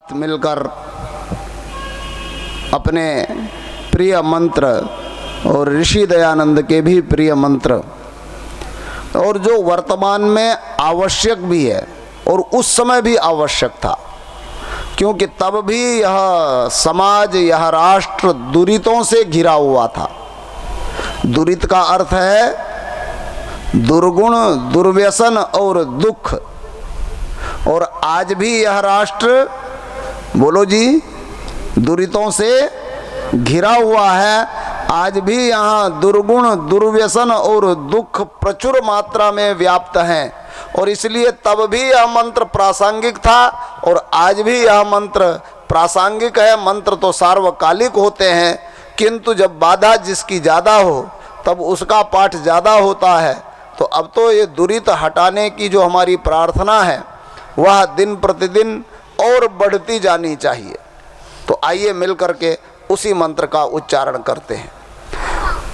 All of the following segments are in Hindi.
मिलकर अपने प्रिय मंत्र और ऋषि दयानंद के भी प्रिय मंत्र और जो वर्तमान में आवश्यक भी है और उस समय भी आवश्यक था, क्योंकि तब भी यह समाज, यह राष्ट्र दुरितों से घिरा हुआ था। दुरित का अर्थ है दुर्गुण, दुर्व्यसन और दुख। और आज भी यह राष्ट्र, बोलो जी, दुरितों से घिरा हुआ है। आज भी यहाँ दुर्गुण, दुर्व्यसन और दुख प्रचुर मात्रा में व्याप्त हैं। और इसलिए तब भी यह मंत्र प्रासंगिक था और आज भी यह मंत्र प्रासंगिक है। मंत्र तो सार्वकालिक होते हैं, किंतु जब बाधा जिसकी ज़्यादा हो तब उसका पाठ ज़्यादा होता है। तो अब तो ये दुरित हटाने की जो हमारी प्रार्थना है वह दिन प्रतिदिन और बढ़ती जानी चाहिए। तो आइए मिल करके उसी मंत्र का उच्चारण करते हैं।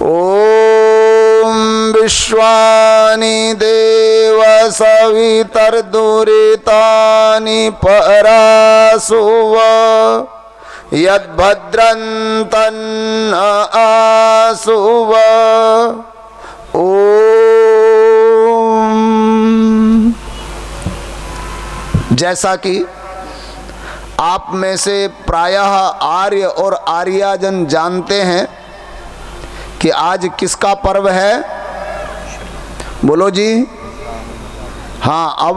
ओम विश्वानि देव सवितर्दुरितानि परासुव यद्भद्रन्तन्न आसुव। ओम। जैसा कि आप में से प्रायः आर्य और आर्याजन जानते हैं कि आज किसका पर्व है, बोलो जी। हाँ, अब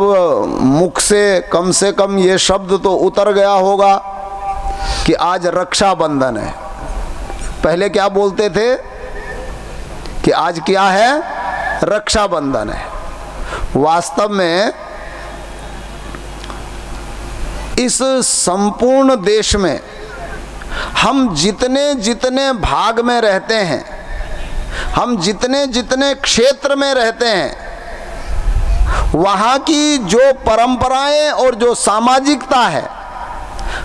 मुख से कम ये शब्द तो उतर गया होगा कि आज रक्षाबंधन है। पहले क्या बोलते थे कि आज क्या है, रक्षाबंधन है। वास्तव में इस संपूर्ण देश में हम जितने जितने भाग में रहते हैं, हम जितने जितने क्षेत्र में रहते हैं, वहाँ की जो परंपराएं और जो सामाजिकता है,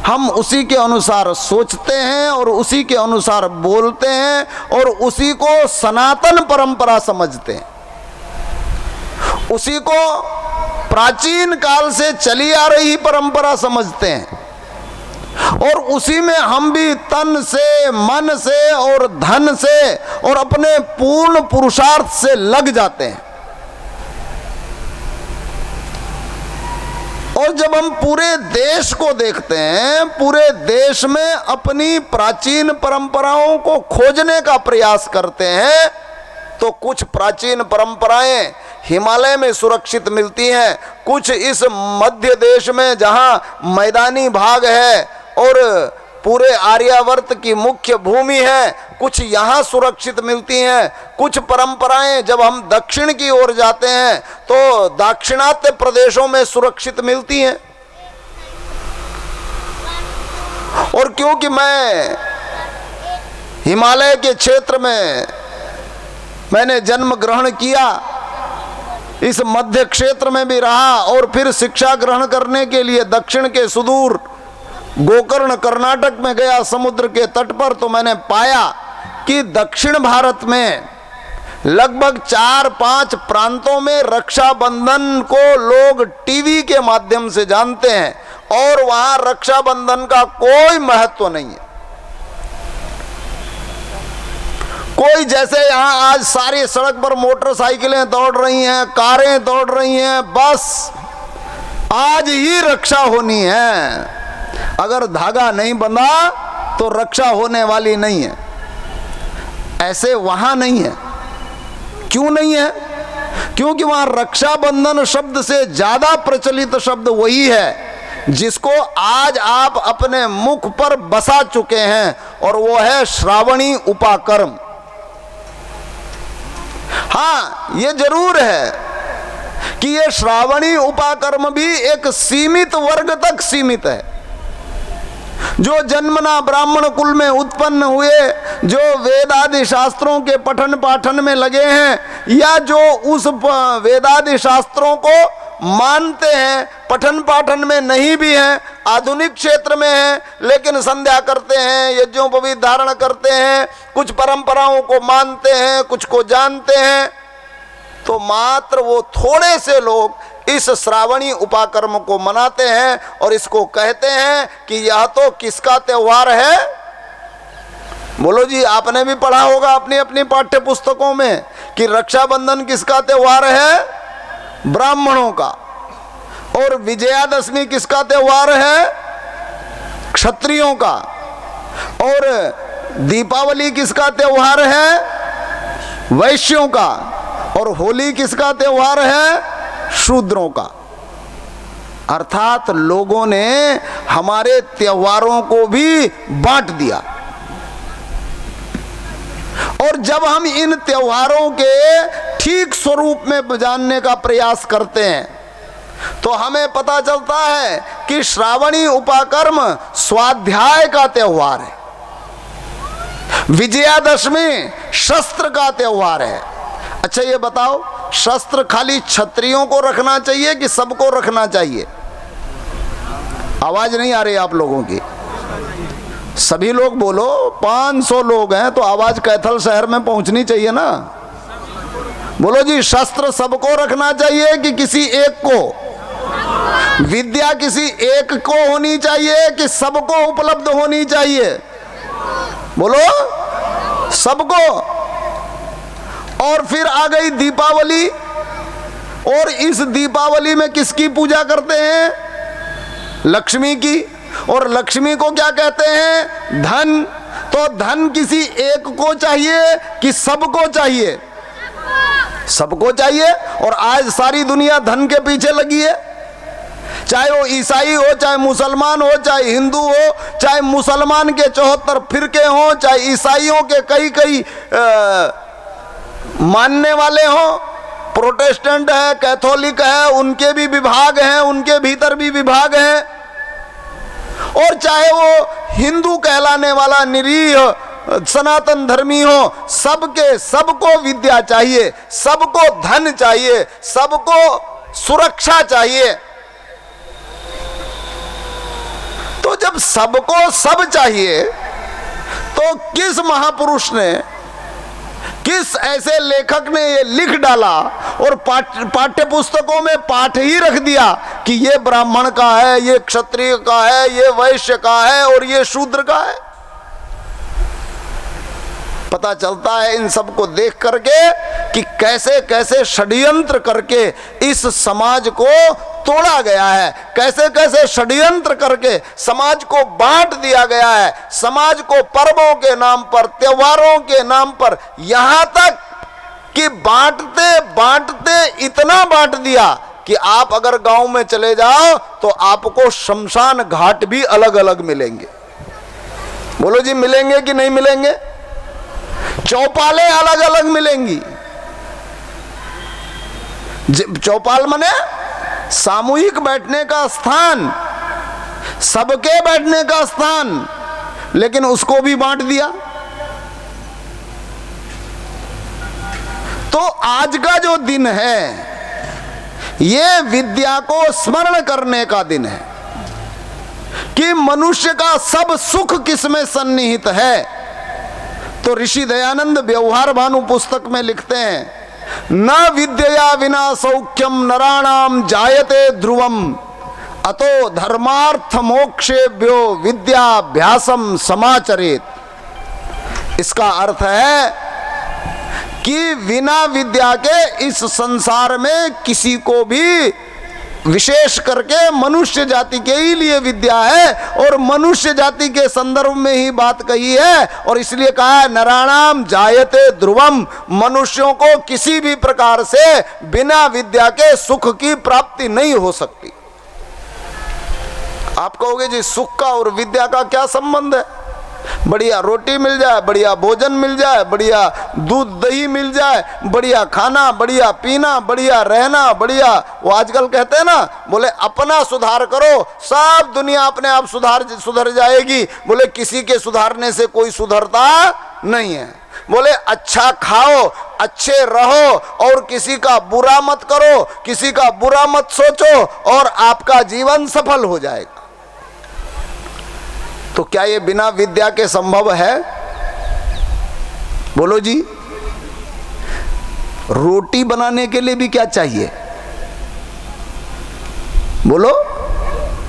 हम उसी के अनुसार सोचते हैं और उसी के अनुसार बोलते हैं और उसी को सनातन परंपरा समझते हैं। उसी को प्राचीन काल से चली आ रही परंपरा समझते हैं और उसी में हम भी तन से, मन से और धन से और अपने पूर्ण पुरुषार्थ से लग जाते हैं। और जब हम पूरे देश को देखते हैं, पूरे देश में अपनी प्राचीन परंपराओं को खोजने का प्रयास करते हैं, तो कुछ प्राचीन परंपराएं हिमालय में सुरक्षित मिलती हैं, कुछ इस मध्य देश में जहां मैदानी भाग है और पूरे आर्यावर्त की मुख्य भूमि है, कुछ यहाँ सुरक्षित मिलती हैं। कुछ परंपराएं जब हम दक्षिण की ओर जाते हैं तो दाक्षिणात्य प्रदेशों में सुरक्षित मिलती हैं। और क्योंकि मैं हिमालय के क्षेत्र में मैंने जन्म ग्रहण किया, इस मध्य क्षेत्र में भी रहा और फिर शिक्षा ग्रहण करने के लिए दक्षिण के सुदूर गोकर्ण कर्नाटक में गया समुद्र के तट पर, तो मैंने पाया कि दक्षिण भारत में लगभग 4-5 प्रांतों में रक्षाबंधन को लोग टीवी के माध्यम से जानते हैं और वहां रक्षाबंधन का कोई महत्व नहीं है। कोई जैसे यहाँ आज सारी सड़क पर मोटरसाइकिलें दौड़ रही हैं, कारें दौड़ रही हैं, बस आज ही रक्षा होनी है। अगर धागा नहीं बंधा तो रक्षा होने वाली नहीं है। ऐसे वहां नहीं है। क्यों नहीं है? क्योंकि वहां रक्षाबंधन शब्द से ज्यादा प्रचलित शब्द वही है जिसको आज आप अपने मुख पर बसा चुके हैं, और वो है श्रावणी उपाकर्म। हाँ, ये जरूर है कि ये श्रावणी उपाकर्म भी एक सीमित वर्ग तक सीमित है। जो जन्मना ब्राह्मण कुल में उत्पन्न हुए, जो वेद आदि शास्त्रों के पठन पाठन में लगे हैं, या जो उस वेदादि शास्त्रों को मानते हैं, पठन पाठन में नहीं भी हैं, आधुनिक क्षेत्र में हैं, लेकिन संध्या करते हैं, यज्ञोपवीत धारण करते हैं, कुछ परंपराओं को मानते हैं, कुछ को जानते हैं, तो मात्र वो थोड़े से लोग इस श्रावणी उपाकर्म को मनाते हैं और इसको कहते हैं कि यह तो किसका त्योहार है? बोलो जी, आपने भी पढ़ा होगा अपनी अपनी पाठ्य पुस्तकों में कि रक्षाबंधन किसका त्योहार है? ब्राह्मणों का। और विजयादशमी किसका त्योहार है? क्षत्रियों का। और दीपावली किसका त्योहार है? वैश्यों का। और होली किसका त्योहार है? शूद्रों का। अर्थात लोगों ने हमारे त्योहारों को भी बांट दिया। और जब हम इन त्योहारों के ठीक स्वरूप में जानने का प्रयास करते हैं तो हमें पता चलता है कि श्रावणी उपाकर्म स्वाध्याय का त्योहार है, विजयादशमी शस्त्र का त्योहार है। अच्छा ये बताओ, शस्त्र खाली क्षत्रियों को रखना चाहिए कि सबको रखना चाहिए? आवाज नहीं आ रही आप लोगों की, सभी लोग बोलो। 500 लोग हैं तो आवाज कैथल शहर में पहुंचनी चाहिए ना। बोलो जी, शस्त्र सबको रखना चाहिए कि किसी एक को? विद्या किसी एक को होनी चाहिए कि सबको उपलब्ध होनी चाहिए? बोलो, सबको। और फिर आ गई दीपावली, और इस दीपावली में किसकी पूजा करते हैं? लक्ष्मी की। और लक्ष्मी को क्या कहते हैं? धन। तो धन किसी एक को चाहिए कि सबको चाहिए? सबको चाहिए। और आज सारी दुनिया धन के पीछे लगी है, चाहे वो ईसाई हो, चाहे मुसलमान हो, चाहे हिंदू हो, चाहे मुसलमान के 74 फिरके हो, चाहे ईसाइयों के कई कई मानने वाले हो, प्रोटेस्टेंट है, कैथोलिक है, उनके भी विभाग हैं, उनके भीतर भी विभाग हैं। और चाहे वो हिंदू कहलाने वाला निरीह सनातन धर्मी हो, सबके सबको विद्या चाहिए, सबको धन चाहिए, सबको सुरक्षा चाहिए। तो जब सबको सब चाहिए तो किस महापुरुष ने, किस ऐसे लेखक ने ये लिख डाला और पाठ्य पुस्तकों में पाठ ही रख दिया कि ये ब्राह्मण का है, ये क्षत्रिय का है, ये वैश्य का है और ये शूद्र का है? पता चलता है इन सब को देख करके कि कैसे कैसे षड्यंत्र करके इस समाज को तोड़ा गया है, कैसे कैसे षड्यंत्र करके समाज को बांट दिया गया है। समाज को पर्वों के नाम पर, त्योहारों के नाम पर, यहां तक कि बांटते बांटते इतना बांट दिया कि आप अगर गांव में चले जाओ तो आपको शमशान घाट भी अलग अलग मिलेंगे। बोलो जी, मिलेंगे कि नहीं मिलेंगे? चौपालें अलग अलग मिलेंगी। चौपाल माने सामूहिक बैठने का स्थान, सबके बैठने का स्थान, लेकिन उसको भी बांट दिया। तो आज का जो दिन है ये विद्या को स्मरण करने का दिन है कि मनुष्य का सब सुख किसमें सन्निहित है। तो ऋषि दयानंद व्यवहार भानु पुस्तक में लिखते हैं, न विद्या विना सौख्यम नराणाम जायते ध्रुवम अतो धर्मार्थ मोक्षेभ्यो विद्याभ्यासम समाचरेत। इसका अर्थ है कि बिना विद्या के इस संसार में किसी को भी, विशेष करके मनुष्य जाति के ही लिए विद्या है और मनुष्य जाति के संदर्भ में ही बात कही है। और इसलिए कहा है नराणाम जायते ध्रुवम, मनुष्यों को किसी भी प्रकार से बिना विद्या के सुख की प्राप्ति नहीं हो सकती। आप कहोगे जी सुख का और विद्या का क्या संबंध है? बढ़िया रोटी मिल जाए, बढ़िया भोजन मिल जाए, बढ़िया दूध दही मिल जाए, बढ़िया खाना, बढ़िया पीना, बढ़िया रहना, बढ़िया, वो आजकल कहते हैं ना, बोले अपना सुधार करो, सब दुनिया अपने आप सुधर जाएगी। बोले किसी के सुधारने से कोई सुधरता नहीं है। बोले अच्छा खाओ, अच्छे रहो और किसी का बुरा मत करो, किसी का बुरा मत सोचो और आपका जीवन सफल हो जाएगा। तो क्या ये बिना विद्या के संभव है? बोलो जी। रोटी बनाने के लिए भी क्या चाहिए? बोलो,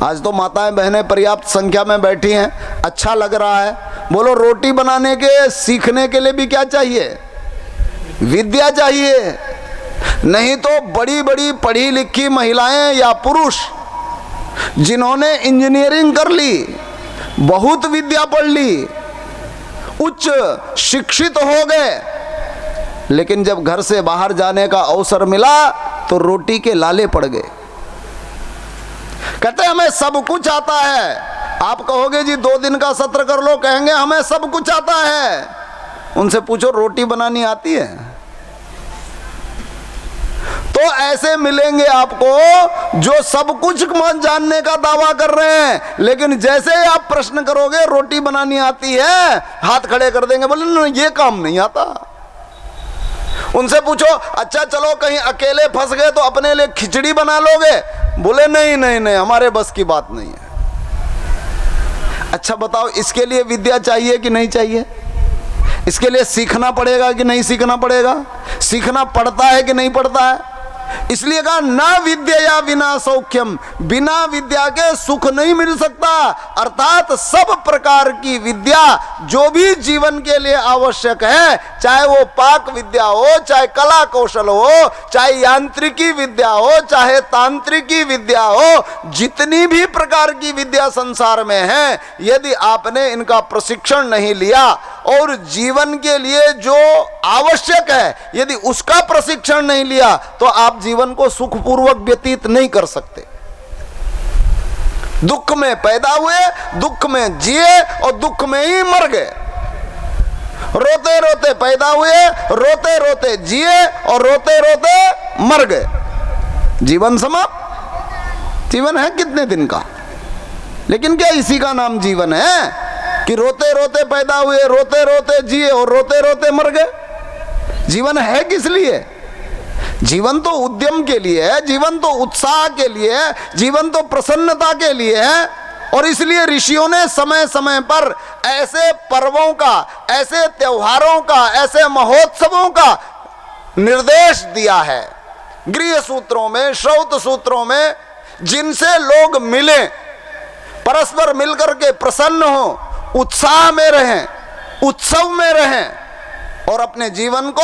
आज तो माताएं बहनें पर्याप्त संख्या में बैठी हैं, अच्छा लग रहा है। बोलो, रोटी बनाने के सीखने के लिए भी क्या चाहिए? विद्या चाहिए। नहीं तो बड़ी बड़ी पढ़ी लिखी महिलाएं या पुरुष जिन्होंने इंजीनियरिंग कर ली, बहुत विद्या पढ़ ली, उच्च शिक्षित हो गए, लेकिन जब घर से बाहर जाने का अवसर मिला तो रोटी के लाले पड़ गए। कहते हमें सब कुछ आता है। आप कहोगे जी 2 दिन का सत्र कर लो, कहेंगे हमें सब कुछ आता है। उनसे पूछो रोटी बनानी आती है? तो ऐसे मिलेंगे आपको जो सब कुछ जानने का दावा कर रहे हैं, लेकिन जैसे ही आप प्रश्न करोगे रोटी बनानी आती है, हाथ खड़े कर देंगे, बोले ना ये काम नहीं आता। उनसे पूछो अच्छा चलो कहीं अकेले फंस गए तो अपने लिए खिचड़ी बना लोगे? बोले नहीं नहीं नहीं, हमारे बस की बात नहीं है। अच्छा बताओ, इसके लिए विद्या चाहिए कि नहीं चाहिए? इसके लिए सीखना पड़ेगा कि नहीं सीखना पड़ेगा? सीखना पड़ता है कि नहीं पड़ता है? इसलिए कहा ना विद्या बिना सौख्यम, बिना विद्या के सुख नहीं मिल सकता। अर्थात सब प्रकार की विद्या जो भी जीवन के लिए आवश्यक है, चाहे वो पाक विद्या हो, चाहे कला कौशल हो, चाहे यांत्रिकी विद्या हो, चाहे तांत्रिकी विद्या हो, जितनी भी प्रकार की विद्या संसार में है, यदि आपने इनका प्रशिक्षण नहीं लिया और जीवन के लिए जो आवश्यक है यदि उसका प्रशिक्षण नहीं लिया तो आप जीवन को सुखपूर्वक व्यतीत नहीं कर सकते। दुख में पैदा हुए, दुख में जिए और दुख में ही मर गए। रोते रोते पैदा हुए, रोते रोते जिए और रोते रोते मर गए। जीवन समाप्त। जीवन है कितने दिन का, लेकिन क्या इसी का नाम जीवन है कि रोते रोते पैदा हुए, रोते रोते जिए और रोते रोते मर गए? जीवन है किस लिए? जीवन तो उद्यम के लिए है, जीवन तो उत्साह के लिए है, जीवन तो प्रसन्नता के लिए है। और इसलिए ऋषियों ने समय समय पर ऐसे पर्वों का, ऐसे त्योहारों का, ऐसे महोत्सवों का निर्देश दिया है गृह सूत्रों में, श्रौत सूत्रों में, जिनसे लोग मिलें, परस्पर मिलकर के प्रसन्न हो, उत्साह में रहें, उत्सव में रहें और अपने जीवन को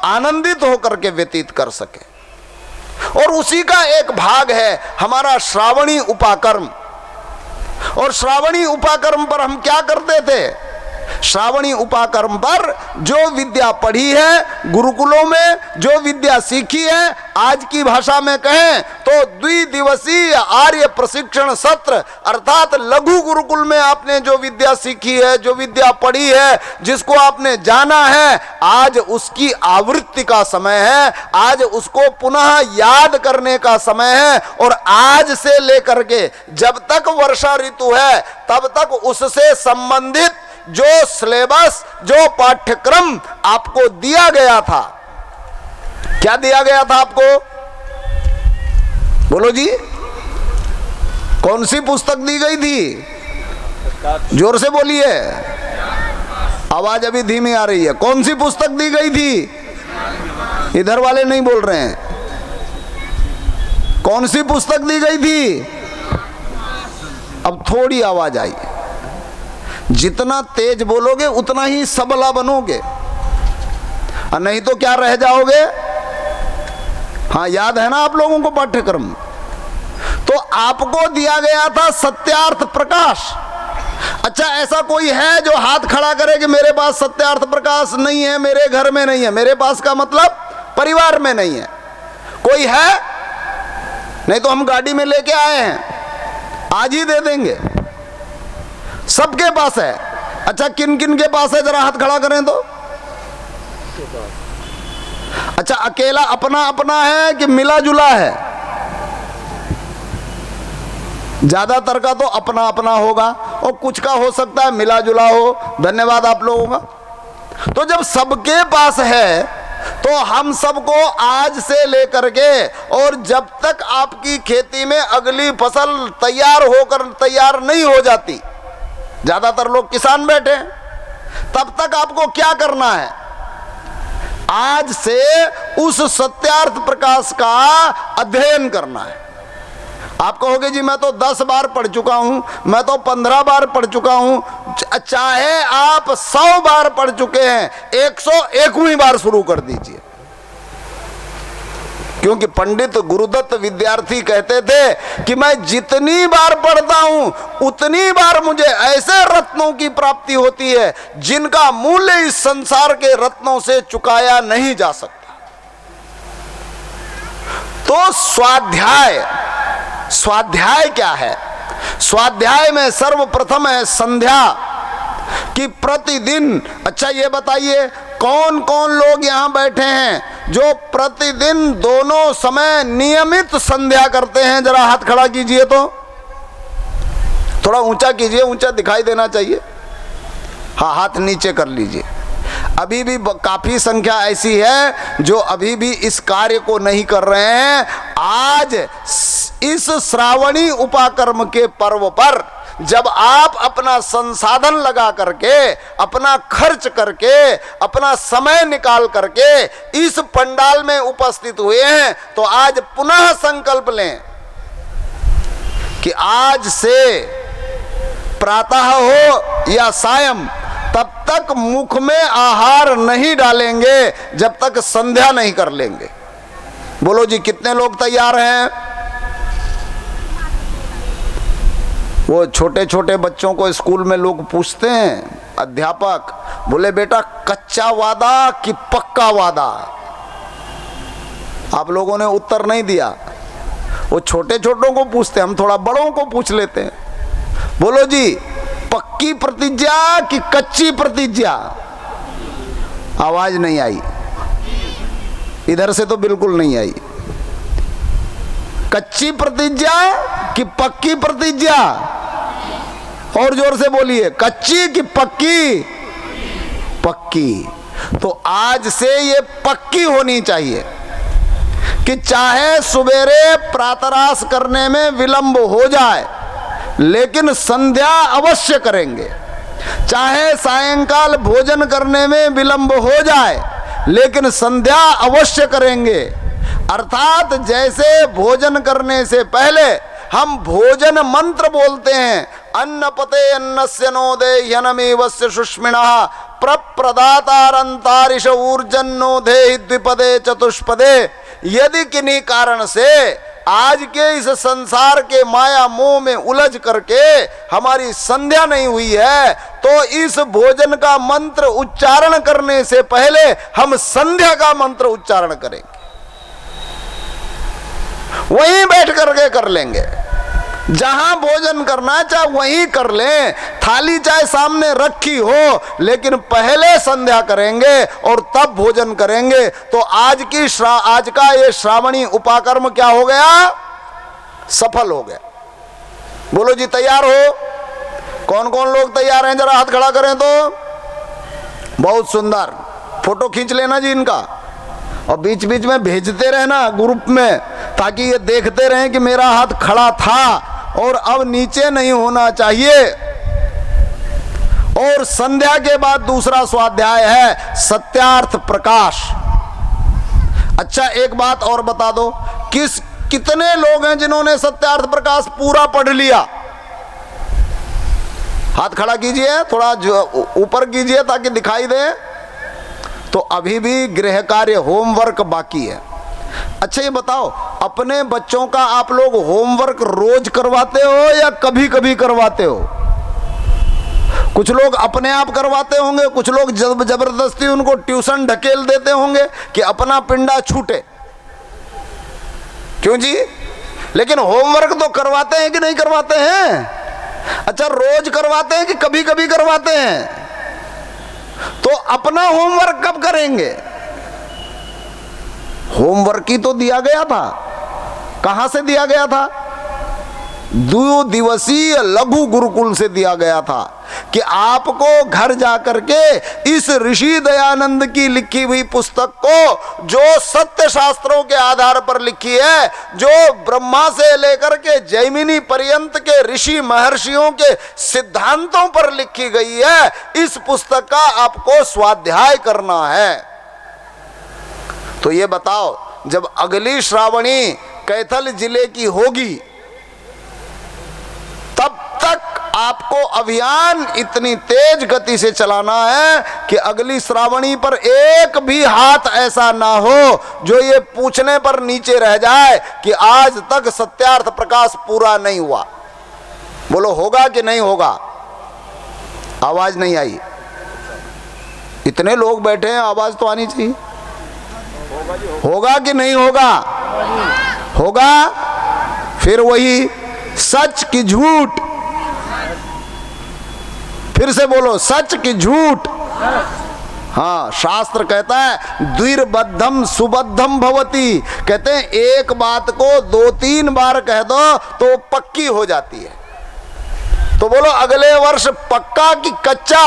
आनंदित होकर के व्यतीत कर सके। और उसी का एक भाग है हमारा श्रावणी उपाकर्म। और श्रावणी उपाकर्म पर हम क्या करते थे? श्रावणी उपाकर्म पर जो विद्या पढ़ी है गुरुकुलों में, जो विद्या सीखी है, आज की भाषा में कहें तो द्विदिवसीय आर्य प्रशिक्षण सत्र, अर्थात लघु गुरुकुल में आपने जो विद्या सीखी है, जो विद्या पढ़ी है, जिसको आपने जाना है, आज उसकी आवृत्ति का समय है, आज उसको पुनः याद करने का समय है। और आज से लेकर के जब तक वर्षा ऋतु है तब तक उससे संबंधित जो सिलेबस, जो पाठ्यक्रम आपको दिया गया था, क्या दिया गया था आपको? बोलो जी, कौन सी पुस्तक दी गई थी? जोर से बोलिए, आवाज अभी धीमी आ रही है। कौन सी पुस्तक दी गई थी? इधर वाले नहीं बोल रहे हैं। कौन सी पुस्तक दी गई थी? अब थोड़ी आवाज आई। जितना तेज बोलोगे उतना ही सबला बनोगे, और नहीं तो क्या रह जाओगे। हाँ, याद है ना आप लोगों को पाठ्यक्रम? तो आपको दिया गया था सत्यार्थ प्रकाश। अच्छा, ऐसा कोई है जो हाथ खड़ा करे कि मेरे पास सत्यार्थ प्रकाश नहीं है, मेरे घर में नहीं है? मेरे पास का मतलब परिवार में नहीं है। कोई है? नहीं तो हम गाड़ी में लेके आए हैं, आज ही दे देंगे। सबके पास है। अच्छा, किन किन के पास है? जरा हाथ खड़ा करें तो। अच्छा, अकेला अपना अपना है कि मिला जुला है? ज्यादातर का तो अपना अपना होगा और कुछ का हो सकता है मिला जुला हो। धन्यवाद आप लोगों का। तो जब सबके पास है तो हम सबको आज से लेकर के और जब तक आपकी खेती में अगली फसल तैयार नहीं हो जाती, ज्यादातर लोग किसान बैठे, तब तक आपको क्या करना है? आज से उस सत्यार्थ प्रकाश का अध्ययन करना है। आप कहोगे जी मैं तो 10 बार पढ़ चुका हूं, मैं तो 15 बार पढ़ चुका हूं। चाहे आप 100 बार पढ़ चुके हैं, 101वीं बार शुरू कर दीजिए। क्योंकि पंडित गुरुदत्त विद्यार्थी कहते थे कि मैं जितनी बार पढ़ता हूं उतनी बार मुझे ऐसे रत्नों की प्राप्ति होती है जिनका मूल्य इस संसार के रत्नों से चुकाया नहीं जा सकता। तो स्वाध्याय क्या है? स्वाध्याय में सर्वप्रथम है संध्या कि प्रतिदिन। अच्छा ये बताइए कौन कौन लोग यहां बैठे हैं जो प्रतिदिन दोनों समय नियमित संध्या करते हैं? जरा हाथ खड़ा कीजिए, तो थोड़ा ऊंचा कीजिए, ऊंचा दिखाई देना चाहिए। हाँ, हाथ नीचे कर लीजिए। अभी भी काफी संख्या ऐसी है जो अभी भी इस कार्य को नहीं कर रहे हैं। आज इस श्रावणी उपाकर्म के पर्व पर जब आप अपना संसाधन लगा करके, अपना खर्च करके, अपना समय निकाल करके इस पंडाल में उपस्थित हुए हैं, तो आज पुनः संकल्प लें कि आज से प्रातः हो या सायं तब तक मुख में आहार नहीं डालेंगे जब तक संध्या नहीं कर लेंगे। बोलो जी कितने लोग तैयार हैं? वो छोटे छोटे बच्चों को स्कूल में लोग पूछते हैं, अध्यापक बोले बेटा कच्चा वादा कि पक्का वादा? आप लोगों ने उत्तर नहीं दिया। वो छोटे छोटों को पूछते, हम थोड़ा बड़ों को पूछ लेते हैं। बोलो जी पक्की प्रतिज्ञा कि कच्ची प्रतिज्ञा? आवाज नहीं आई, इधर से तो बिल्कुल नहीं आई। कच्ची प्रतिज्ञा कि पक्की प्रतिज्ञा? और जोर से बोलिए, कच्ची कि पक्की? पक्की। तो आज से ये पक्की होनी चाहिए कि चाहे सवेरे प्रातराश करने में विलंब हो जाए लेकिन संध्या अवश्य करेंगे, चाहे सायंकाल भोजन करने में विलंब हो जाए लेकिन संध्या अवश्य करेंगे। अर्थात जैसे भोजन करने से पहले हम भोजन मंत्र बोलते हैं, अन्नपते अन्नस्य नोदे यनमेवस्य सुष्मिणः प्रप्रदातारंतारिष ऊर्जन्नो देहि द्विपदे चतुष्पदे। यदि किन्हीं कारण से आज के इस संसार के माया मोह में उलझ करके हमारी संध्या नहीं हुई है तो इस भोजन का मंत्र उच्चारण करने से पहले हम संध्या का मंत्र उच्चारण करेंगे। वहीं बैठ करके कर लेंगे, जहां भोजन करना चाहे वहीं कर लें, थाली चाहे सामने रखी हो, लेकिन पहले संध्या करेंगे और तब भोजन करेंगे। तो आज का ये श्रावणी उपाकर्म क्या हो गया? सफल हो गया। बोलो जी तैयार हो? कौन कौन लोग तैयार हैं? जरा हाथ खड़ा करें तो। बहुत सुंदर, फोटो खींच लेना जी इनका और बीच बीच में भेजते रहना ग्रुप में, ताकि ये देखते रहें कि मेरा हाथ खड़ा था और अब नीचे नहीं होना चाहिए। और संध्या के बाद दूसरा स्वाध्याय है सत्यार्थ प्रकाश। अच्छा एक बात और बता दो, कितने लोग हैं जिन्होंने सत्यार्थ प्रकाश पूरा पढ़ लिया? हाथ खड़ा कीजिए, थोड़ा ऊपर कीजिए ताकि दिखाई दे। तो अभी भी गृह कार्य होमवर्क बाकी है। अच्छा ये बताओ, अपने बच्चों का आप लोग होमवर्क रोज करवाते हो या कभी कभी करवाते हो? कुछ लोग अपने आप करवाते होंगे, कुछ लोग जबरदस्ती उनको ट्यूशन ढकेल देते होंगे कि अपना पिंडा छूटे। क्यों जी? लेकिन होमवर्क तो करवाते हैं कि नहीं करवाते हैं? अच्छा रोज करवाते हैं कि कभी कभी करवाते हैं? तो अपना होमवर्क कब करेंगे? होमवर्क ही तो दिया गया था। कहां से दिया गया था? 2 दिवसीय लघु गुरुकुल से दिया गया था कि आपको घर जाकर के इस ऋषि दयानंद की लिखी हुई पुस्तक को, जो सत्य शास्त्रों के आधार पर लिखी है, जो ब्रह्मा से लेकर के जैमिनी पर्यंत के ऋषि महर्षियों के सिद्धांतों पर लिखी गई है, इस पुस्तक का आपको स्वाध्याय करना है। तो ये बताओ, जब अगली श्रावणी कैथल जिले की होगी आपको अभियान इतनी तेज गति से चलाना है कि अगली श्रावणी पर एक भी हाथ ऐसा ना हो जो ये पूछने पर नीचे रह जाए कि आज तक सत्यार्थ प्रकाश पूरा नहीं हुआ। बोलो होगा कि नहीं होगा? आवाज नहीं आई। इतने लोग बैठे हैं, आवाज तो आनी चाहिए। होगा कि नहीं होगा? होगा। फिर वही सच की झूठ, फिर से बोलो सच की झूठ। हाँ, शास्त्र कहता है द्विर्बद्धम सुबद्धम भवति, कहते हैं एक बात को 2-3 बार कह दो तो पक्की हो जाती है। तो बोलो अगले वर्ष पक्का कि कच्चा?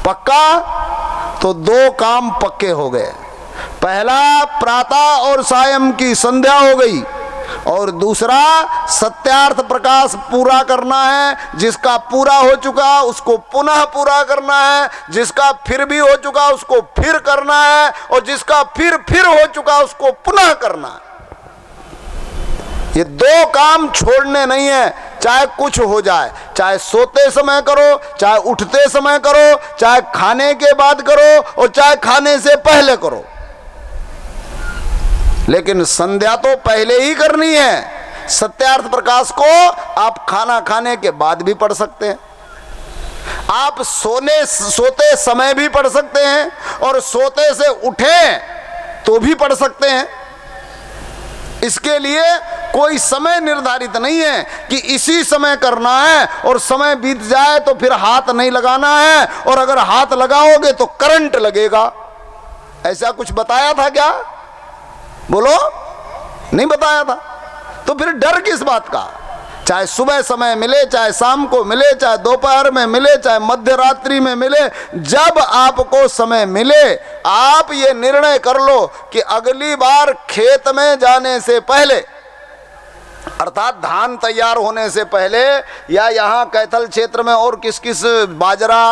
पक्का। तो 2 काम पक्के हो गए। पहला प्रातः और सायं की संध्या हो गई, और दूसरा सत्यार्थ प्रकाश पूरा करना है। जिसका पूरा हो चुका उसको पुनः पूरा करना है, जिसका फिर भी हो चुका उसको फिर करना है, और जिसका फिर हो चुका उसको पुनः करना है। ये 2 काम छोड़ने नहीं है, चाहे कुछ हो जाए। चाहे सोते समय करो, चाहे उठते समय करो, चाहे खाने के बाद करो, और चाहे खाने से पहले करो। लेकिन संध्या तो पहले ही करनी है। सत्यार्थ प्रकाश को आप खाना खाने के बाद भी पढ़ सकते हैं, आप सोते समय भी पढ़ सकते हैं, और सोते से उठे तो भी पढ़ सकते हैं। इसके लिए कोई समय निर्धारित नहीं है कि इसी समय करना है और समय बीत जाए तो फिर हाथ नहीं लगाना है, और अगर हाथ लगाओगे तो करंट लगेगा। ऐसा कुछ बताया था क्या? बोलो, नहीं बताया था। तो फिर डर किस बात का? चाहे सुबह समय मिले, चाहे शाम को मिले, चाहे दोपहर में मिले, चाहे मध्य रात्रि में मिले, जब आपको समय मिले आप ये निर्णय कर लो कि अगली बार खेत में जाने से पहले, अर्थात धान तैयार होने से पहले, या यहाँ कैथल क्षेत्र में और किस किस बाजरा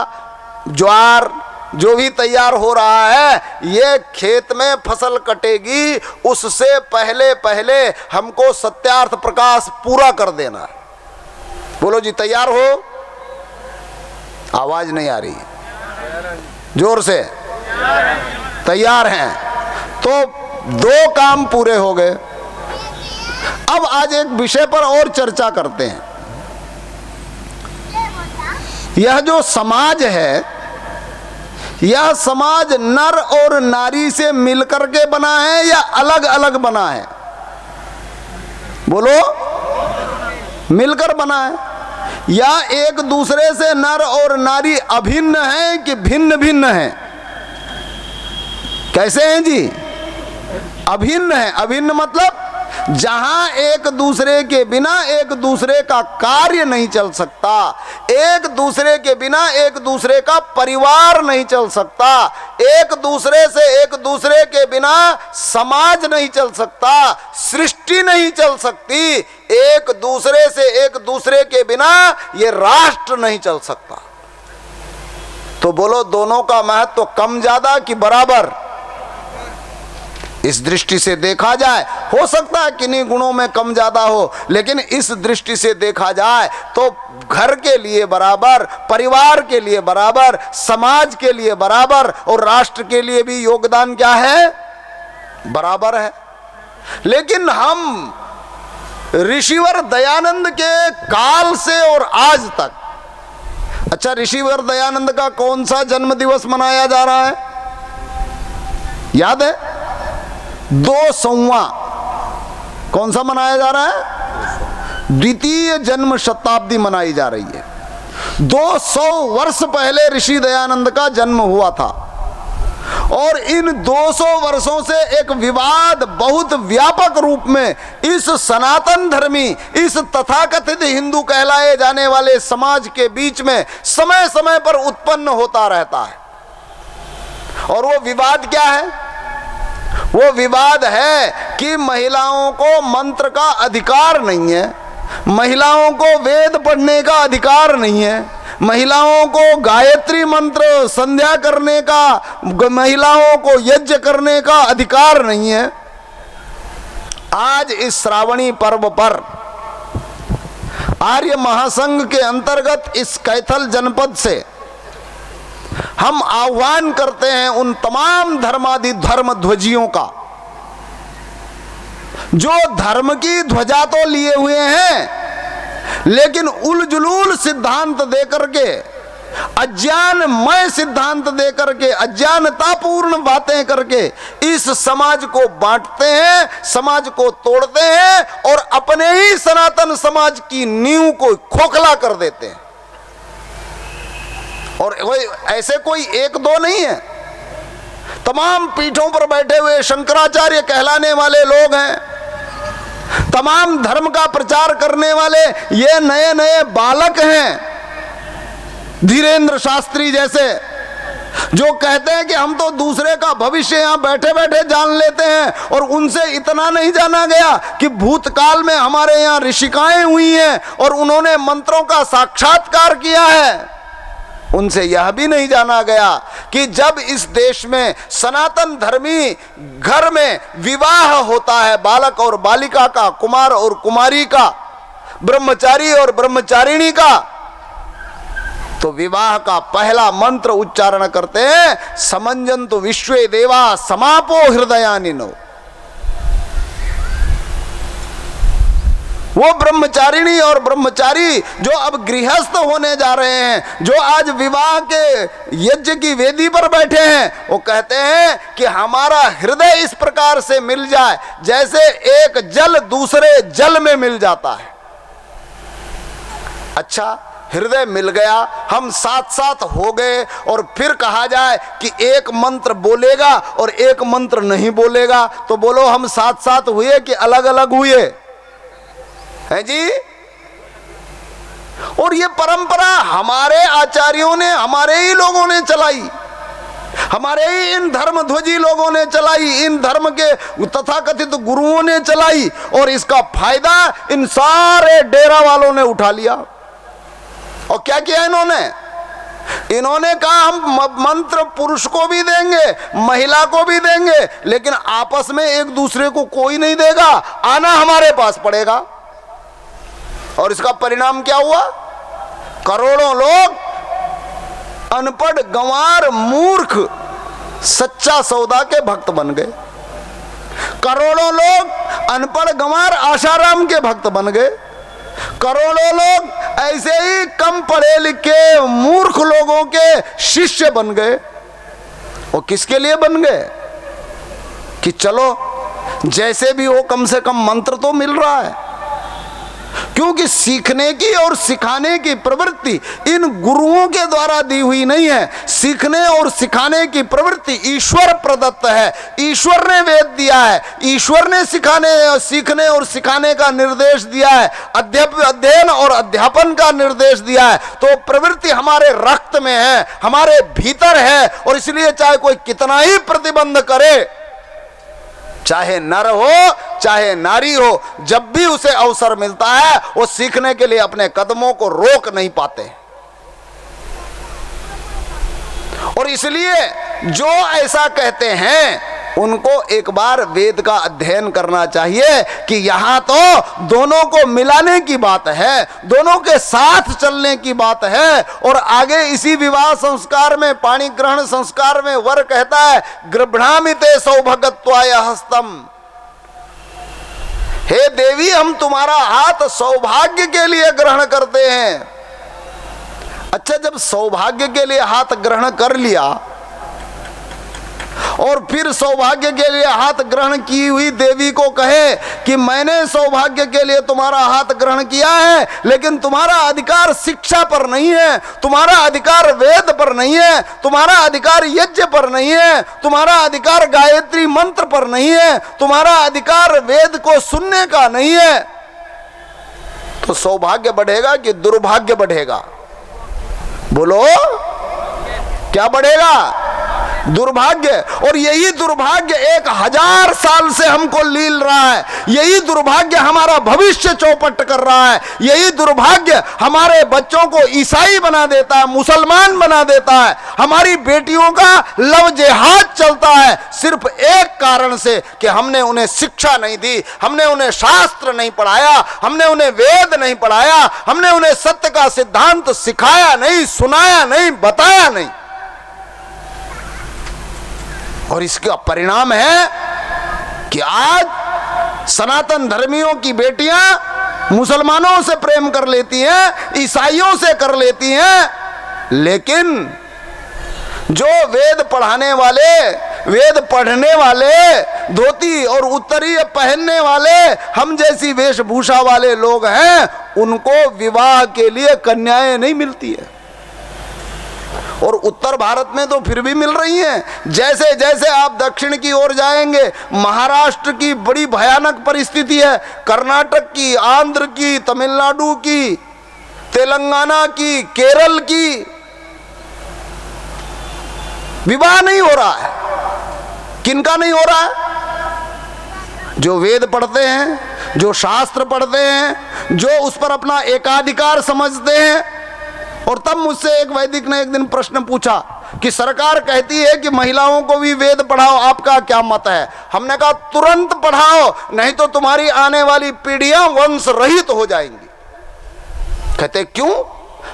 ज्वार जो भी तैयार हो रहा है, ये खेत में फसल कटेगी उससे पहले पहले हमको सत्यार्थ प्रकाश पूरा कर देना है। बोलो जी तैयार हो? आवाज नहीं आ रही, जोर से। तैयार हैं तो 2 काम पूरे हो गए। अब आज एक विषय पर और चर्चा करते हैं। यह जो समाज है, यह समाज नर और नारी से मिलकर के बना है या अलग अलग बना है? बोलो, मिलकर बना है, या एक दूसरे से नर और नारी अभिन्न है कि भिन्न भिन्न है? कैसे हैं जी? अभिन्न है। अभिन्न मतलब जहां एक दूसरे के बिना एक दूसरे का कार्य नहीं चल सकता, एक दूसरे के बिना एक दूसरे का परिवार नहीं चल सकता, एक दूसरे से एक दूसरे के बिना समाज नहीं चल सकता, सृष्टि नहीं चल सकती, एक दूसरे से एक दूसरे के बिना ये राष्ट्र नहीं चल सकता। तो बोलो दोनों का महत्व कम ज्यादा कि बराबर? इस दृष्टि से देखा जाए, हो सकता है किन्हीं गुणों में कम ज्यादा हो, लेकिन इस दृष्टि से देखा जाए तो घर के लिए बराबर, परिवार के लिए बराबर, समाज के लिए बराबर, और राष्ट्र के लिए भी योगदान क्या है? बराबर है। लेकिन हम ऋषिवर दयानंद के काल से और आज तक, अच्छा ऋषिवर दयानंद का कौन सा जन्म दिवस मनाया जा रहा है? याद है? 200वां कौन सा मनाया जा रहा है? द्वितीय जन्म शताब्दी मनाई जा रही है। 200 वर्ष पहले ऋषि दयानंद का जन्म हुआ था, और इन 200 वर्षों से एक विवाद बहुत व्यापक रूप में इस सनातन धर्मी, इस तथाकथित हिंदू कहलाए जाने वाले समाज के बीच में समय समय पर उत्पन्न होता रहता है। और वो विवाद क्या है? वो विवाद है कि महिलाओं को मंत्र का अधिकार नहीं है, महिलाओं को वेद पढ़ने का अधिकार नहीं है, महिलाओं को गायत्री मंत्र संध्या करने का, महिलाओं को यज्ञ करने का अधिकार नहीं है। आज इस श्रावणी पर्व पर आर्य महासंघ के अंतर्गत इस कैथल जनपद से हम आह्वान करते हैं उन तमाम धर्मादि धर्म ध्वजियों का जो धर्म की ध्वजा तो लिए हुए हैं लेकिन उलझुलूल सिद्धांत देकर के, अज्ञानमय सिद्धांत देकर के, अज्ञानतापूर्ण बातें करके इस समाज को बांटते हैं, समाज को तोड़ते हैं और अपने ही सनातन समाज की नींव को खोखला कर देते हैं। और ऐसे कोई एक दो नहीं है, तमाम पीठों पर बैठे हुए शंकराचार्य कहलाने वाले लोग हैं, तमाम धर्म का प्रचार करने वाले ये नए नए बालक हैं, धीरेन्द्र शास्त्री जैसे, जो कहते हैं कि हम तो दूसरे का भविष्य यहां बैठे बैठे जान लेते हैं, और उनसे इतना नहीं जाना गया कि भूतकाल में हमारे यहां ऋषिकाएं हुई हैं और उन्होंने मंत्रों का साक्षात्कार किया है। उनसे यह भी नहीं जाना गया कि जब इस देश में सनातन धर्मी घर में विवाह होता है, बालक और बालिका का, कुमार और कुमारी का, ब्रह्मचारी और ब्रह्मचारिणी का, तो विवाह का पहला मंत्र उच्चारण करते हैं, समंजन्तु विश्वे देवा समापो हृदयानिनो। वो ब्रह्मचारिणी और ब्रह्मचारी जो अब गृहस्थ होने जा रहे हैं, जो आज विवाह के यज्ञ की वेदी पर बैठे हैं, वो कहते हैं कि हमारा हृदय इस प्रकार से मिल जाए जैसे एक जल दूसरे जल में मिल जाता है। अच्छा, हृदय मिल गया, हम साथ साथ हो गए, और फिर कहा जाए कि एक मंत्र बोलेगा और एक मंत्र नहीं बोलेगा, तो बोलो हम साथ साथ हुए कि अलग अलग हुए है जी? और ये परंपरा हमारे आचार्यों ने, हमारे ही लोगों ने चलाई, हमारे ही इन धर्मध्वजी लोगों ने चलाई, इन धर्म के तथाकथित गुरुओं ने चलाई, और इसका फायदा इन सारे डेरा वालों ने उठा लिया। और क्या किया इन्होंने? इन्होंने कहा हम मंत्र पुरुष को भी देंगे, महिला को भी देंगे, लेकिन आपस में एक दूसरे को कोई नहीं देगा, आना हमारे पास पड़ेगा। और इसका परिणाम क्या हुआ? करोड़ों लोग अनपढ़, गंवार, मूर्ख सच्चा सौदा के भक्त बन गए। करोड़ों लोग अनपढ़, गंवार, आशाराम के भक्त बन गए। करोड़ों लोग ऐसे ही कम पढ़े लिखे मूर्ख लोगों के शिष्य बन गए। और किसके लिए बन गए? कि चलो जैसे भी हो कम से कम मंत्र तो मिल रहा है। क्योंकि सीखने की और सिखाने की प्रवृत्ति इन गुरुओं के द्वारा दी हुई नहीं है। सीखने और सिखाने की प्रवृत्ति ईश्वर प्रदत्त है। ईश्वर ने वेद दिया है, ईश्वर ने सीखने और सिखाने का निर्देश दिया है, अध्ययन और अध्यापन का निर्देश दिया है। तो प्रवृत्ति हमारे रक्त में है, हमारे भीतर है, और इसलिए चाहे कोई कितना ही प्रतिबंध करे, चाहे नर हो चाहे नारी हो, जब भी उसे अवसर मिलता है वो सीखने के लिए अपने कदमों को रोक नहीं पाते। और इसलिए जो ऐसा कहते हैं उनको एक बार वेद का अध्ययन करना चाहिए कि यहां तो दोनों को मिलाने की बात है, दोनों के साथ चलने की बात है। और आगे इसी विवाह संस्कार में, पाणी ग्रहण संस्कार में वर कहता है, गृह्णामि ते सौभाग्यत्वाय हस्तम। हे देवी, हम तुम्हारा हाथ सौभाग्य के लिए ग्रहण करते हैं। अच्छा, जब सौभाग्य के लिए हाथ ग्रहण कर लिया और फिर सौभाग्य के लिए हाथ ग्रहण की हुई देवी को कहे कि मैंने सौभाग्य के लिए तुम्हारा हाथ ग्रहण किया है, लेकिन तुम्हारा अधिकार शिक्षा पर नहीं है, तुम्हारा अधिकार वेद पर नहीं है, तुम्हारा अधिकार यज्ञ पर नहीं है, तुम्हारा अधिकार गायत्री मंत्र पर नहीं है, तुम्हारा अधिकार वेद को सुनने का नहीं है, तो सौभाग्य बढ़ेगा कि दुर्भाग्य बढ़ेगा? बोलो, क्या बढ़ेगा? दुर्भाग्य। और यही दुर्भाग्य 1000 साल से हमको लील रहा है, यही दुर्भाग्य हमारा भविष्य चौपट कर रहा है, यही दुर्भाग्य हमारे बच्चों को ईसाई बना देता है, मुसलमान बना देता है, हमारी बेटियों का लव जिहाद चलता है, सिर्फ एक कारण से कि हमने उन्हें शिक्षा नहीं दी, हमने उन्हें शास्त्र नहीं पढ़ाया, हमने उन्हें वेद नहीं पढ़ाया, हमने उन्हें सत्य का सिद्धांत सिखाया नहीं, सुनाया नहीं, बताया नहीं। और इसका परिणाम है कि आज सनातन धर्मियों की बेटियां मुसलमानों से प्रेम कर लेती हैं, ईसाइयों से कर लेती हैं, लेकिन जो वेद पढ़ाने वाले, वेद पढ़ने वाले, धोती और उत्तरीय पहनने वाले, हम जैसी वेशभूषा वाले लोग हैं, उनको विवाह के लिए कन्याएं नहीं मिलती है। और उत्तर भारत में तो फिर भी मिल रही हैं। जैसे जैसे आप दक्षिण की ओर जाएंगे, महाराष्ट्र की बड़ी भयानक परिस्थिति है, कर्नाटक की, आंध्र की, तमिलनाडु की, तेलंगाना की, केरल की, विवाह नहीं हो रहा है। किनका नहीं हो रहा है? जो वेद पढ़ते हैं, जो शास्त्र पढ़ते हैं, जो उस पर अपना एकाधिकार समझते हैं। और तब मुझसे एक वैदिक ने एक दिन प्रश्न पूछा कि सरकार कहती है कि महिलाओं को भी वेद पढ़ाओ, आपका क्या मत है? हमने कहा तुरंत पढ़ाओ, नहीं तो तुम्हारी आने वाली पीढ़ियां वंश रहित हो जाएंगी। कहते क्यों?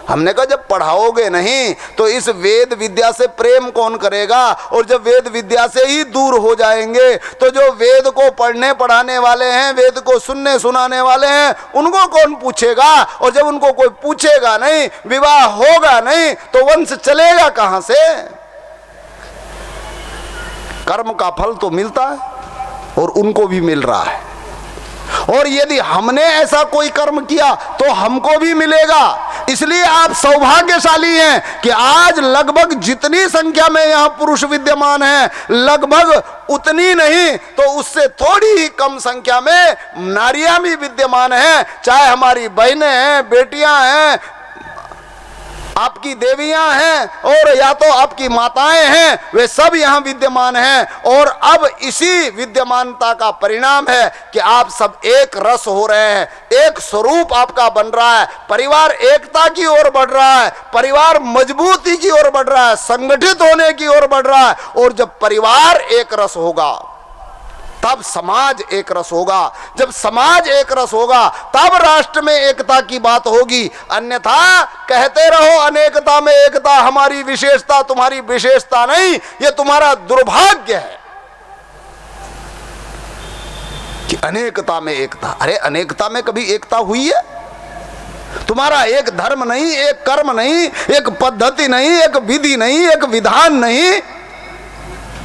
हमने कहा जब पढ़ाओगे नहीं तो इस वेद विद्या से प्रेम कौन करेगा? और जब वेद विद्या से ही दूर हो जाएंगे तो जो वेद को पढ़ने पढ़ाने वाले हैं, वेद को सुनने सुनाने वाले हैं, उनको कौन पूछेगा? और जब उनको कोई पूछेगा नहीं, विवाह होगा नहीं, तो वंश चलेगा कहां से? कर्म का फल तो मिलता है और उनको भी मिल रहा है। और यदि हमने ऐसा कोई कर्म किया तो हमको भी मिलेगा। इसलिए आप सौभाग्यशाली हैं कि आज लगभग जितनी संख्या में यहां पुरुष विद्यमान हैं, लगभग उतनी नहीं तो उससे थोड़ी ही कम संख्या में नारियां भी विद्यमान हैं। चाहे हमारी बहनें हैं, बेटियां हैं, आपकी देवियां हैं और या तो आपकी माताएं हैं, वे सब यहां विद्यमान हैं। और अब इसी विद्यमानता का परिणाम है कि आप सब एक रस हो रहे हैं, एक स्वरूप आपका बन रहा है, परिवार एकता की ओर बढ़ रहा है, परिवार मजबूती की ओर बढ़ रहा है, संगठित होने की ओर बढ़ रहा है। और जब परिवार एक रस होगा तब समाज एक रस होगा, जब समाज एक रस होगा तब राष्ट्र में एकता की बात होगी। अन्यथा कहते रहो अनेकता में एकता, हमारी विशेषता तुम्हारी विशेषता नहीं, ये तुम्हारा दुर्भाग्य है कि अनेकता में एकता। अरे अनेकता में कभी एकता हुई है? तुम्हारा एक धर्म नहीं, एक कर्म नहीं, एक पद्धति नहीं, एक विधि नहीं, एक विधान नहीं,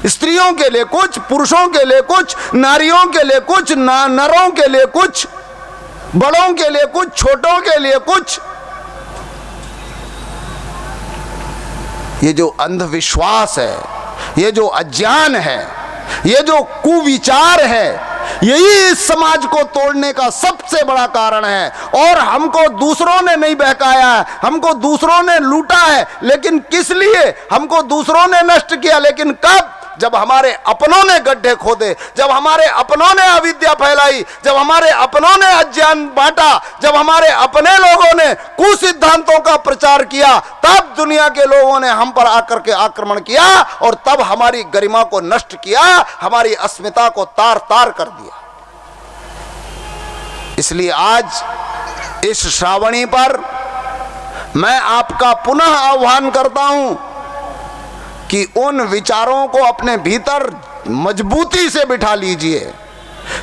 स्त्रियों के लिए कुछ, पुरुषों के लिए कुछ, नारियों के लिए कुछ, नरों के लिए कुछ, बड़ों के लिए कुछ, छोटों के लिए कुछ। ये जो अंधविश्वास है, ये जो अज्ञान है, ये जो कुविचार है, यही इस समाज को तोड़ने का सबसे बड़ा कारण है। और हमको दूसरों ने नहीं बहकाया है, हमको दूसरों ने लूटा है, लेकिन किस लिए? हमको दूसरों ने नष्ट किया, लेकिन कब? जब हमारे अपनों ने गड्ढे खोदे, जब हमारे अपनों ने अविद्या फैलाई, जब हमारे अपनों ने अज्ञान बांटा, जब हमारे अपने लोगों ने कुसिद्धांतों का प्रचार किया, तब दुनिया के लोगों ने हम पर आकर के आक्रमण किया और तब हमारी गरिमा को नष्ट किया, हमारी अस्मिता को तार तार कर दिया। इसलिए आज इस श्रावणी पर मैं आपका पुनः आह्वान करता हूं कि उन विचारों को अपने भीतर मजबूती से बिठा लीजिए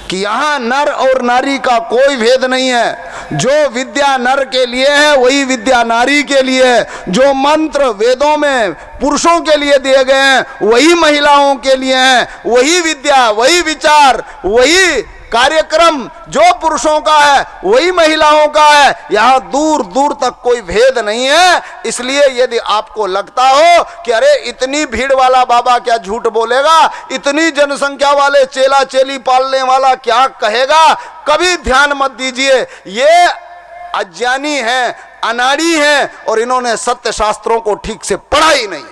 कि यहां नर और नारी का कोई भेद नहीं है। जो विद्या नर के लिए है वही विद्या नारी के लिए है। जो मंत्र वेदों में पुरुषों के लिए दिए गए हैं वही महिलाओं के लिए हैं। वही विद्या, वही विचार, वही कार्यक्रम जो पुरुषों का है वही महिलाओं का है। यहां दूर दूर तक कोई भेद नहीं है। इसलिए यदि आपको लगता हो कि अरे इतनी भीड़ वाला बाबा क्या झूठ बोलेगा, इतनी जनसंख्या वाले चेला चेली पालने वाला क्या कहेगा, कभी ध्यान मत दीजिए। ये अज्ञानी हैं, अनाड़ी हैं और इन्होंने सत्य शास्त्रों को ठीक से पढ़ा ही नहीं।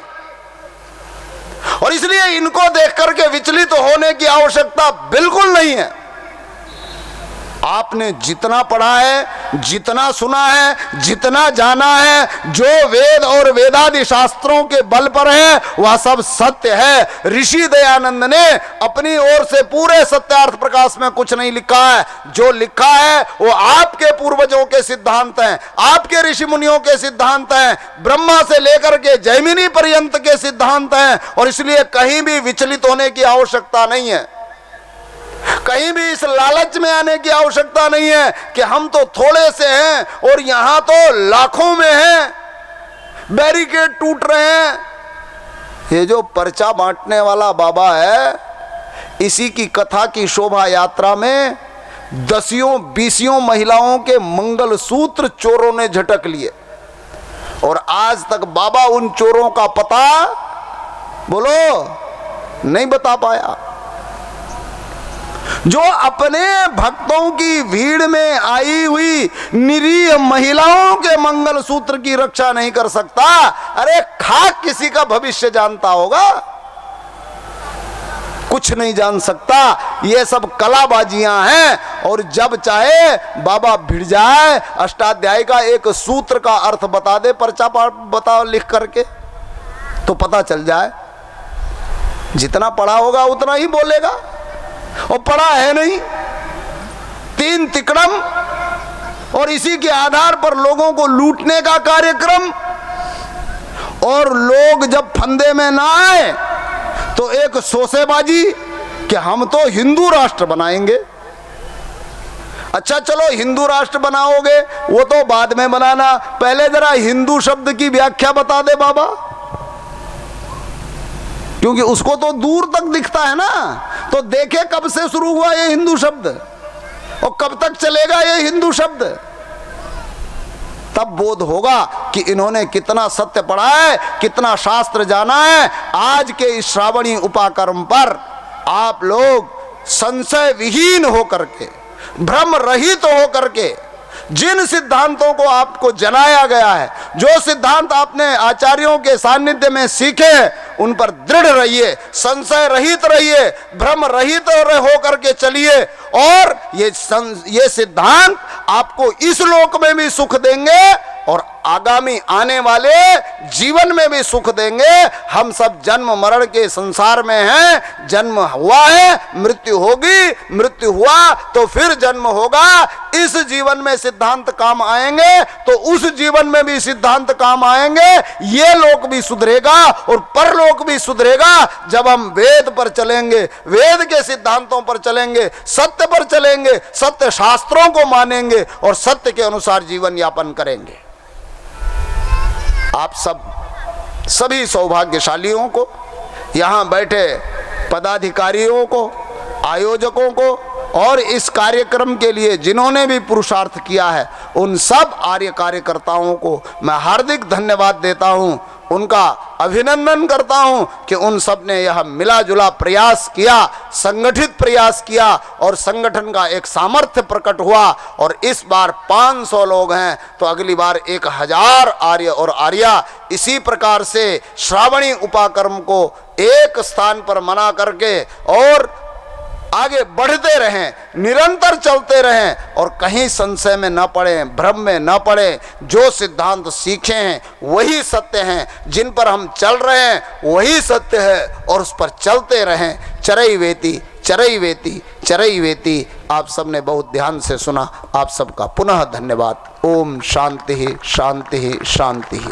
और इसलिए इनको देख करके विचलित होने की आवश्यकता बिल्कुल नहीं है। आपने जितना पढ़ा है, जितना सुना है, जितना जाना है, जो वेद और वेदादि शास्त्रों के बल पर है वह सब सत्य है। ऋषि दयानंद ने अपनी ओर से पूरे सत्यार्थ प्रकाश में कुछ नहीं लिखा है। जो लिखा है वो आपके पूर्वजों के सिद्धांत हैं, आपके ऋषि मुनियों के सिद्धांत हैं, ब्रह्मा से लेकर के जैमिनी पर्यंत के सिद्धांत हैं। और इसलिए कहीं भी विचलित होने की आवश्यकता नहीं है, कहीं भी इस लालच में आने की आवश्यकता नहीं है कि हम तो थोड़े से हैं और यहां तो लाखों में हैं, बैरिकेड टूट रहे हैं। ये जो पर्चा बांटने वाला बाबा है, इसी की कथा की शोभा यात्रा में 10-20 महिलाओं के मंगलसूत्र चोरों ने झटक लिए और आज तक बाबा उन चोरों का पता बोलो नहीं बता पाया। जो अपने भक्तों की भीड़ में आई हुई निरीह महिलाओं के मंगलसूत्र की रक्षा नहीं कर सकता, अरे खाक किसी का भविष्य जानता होगा? कुछ नहीं जान सकता। ये सब कलाबाजियां हैं। और जब चाहे बाबा भिड़ जाए, अष्टाध्यायी का एक सूत्र का अर्थ बता दे, पर्चा बता लिख करके, तो पता चल जाए। जितना पढ़ा होगा उतना ही बोलेगा, और पढ़ा है नहीं। 3 तिकड़म और इसी के आधार पर लोगों को लूटने का कार्यक्रम। और लोग जब फंदे में ना आए तो एक सोसेबाजी कि हम तो हिंदू राष्ट्र बनाएंगे। अच्छा चलो हिंदू राष्ट्र बनाओगे वो तो बाद में बनाना, पहले जरा हिंदू शब्द की व्याख्या बता दे बाबा, क्योंकि उसको तो दूर तक दिखता है ना। तो देखे कब से शुरू हुआ ये हिंदू शब्द और कब तक चलेगा ये हिंदू शब्द, तब बोध होगा कि इन्होंने कितना सत्य पढ़ा है, कितना शास्त्र जाना है। आज के इस श्रावणी उपाकर्म पर आप लोग संशय विहीन होकर के, भ्रम रहित होकर के, जिन सिद्धांतों को आपको जनाया गया है, जो सिद्धांत आपने आचार्यों के सानिध्य में सीखे, उन पर दृढ़ रहिए, संशय रहित रहिए, भ्रम रहित होकर के चलिए। और ये सिद्धांत आपको इस लोक में भी सुख देंगे और आगामी आने वाले जीवन में भी सुख देंगे। हम सब जन्म मरण के संसार में हैं। जन्म हुआ है, मृत्यु होगी, मृत्यु हुआ तो फिर जन्म होगा। इस जीवन में सिद्धांत काम आएंगे तो उस जीवन में भी सिद्धांत काम आएंगे। ये लोक भी सुधरेगा और परलोक भी सुधरेगा जब हम वेद पर चलेंगे, वेद के सिद्धांतों पर चलेंगे, सत्य पर चलेंगे, सत्य शास्त्रों को मानेंगे और सत्य के अनुसार जीवन यापन करेंगे। आप सभी सौभाग्यशालियों को, यहाँ बैठे पदाधिकारियों को, आयोजकों को और इस कार्यक्रम के लिए जिन्होंने भी पुरुषार्थ किया है, उन सब आर्य कार्यकर्ताओं को मैं हार्दिक धन्यवाद देता हूँ, उनका अभिनंदन करता हूं कि उन सब ने यह मिला जुला प्रयास किया, संगठित प्रयास किया और संगठन का एक सामर्थ्य प्रकट हुआ। और इस बार 500 लोग हैं तो अगली बार 1000 आर्य और आर्या इसी प्रकार से श्रावणी उपाकर्म को एक स्थान पर मना करके और आगे बढ़ते रहें, निरंतर चलते रहें और कहीं संशय में न पड़ें, भ्रम में न पड़ें। जो सिद्धांत सीखे हैं वही सत्य हैं, जिन पर हम चल रहे हैं वही सत्य है और उस पर चलते रहें। चरई वेती चरई वेती चरई वेती। आप सबने बहुत ध्यान से सुना, आप सबका पुनः धन्यवाद। ओम शांति शांति शांति।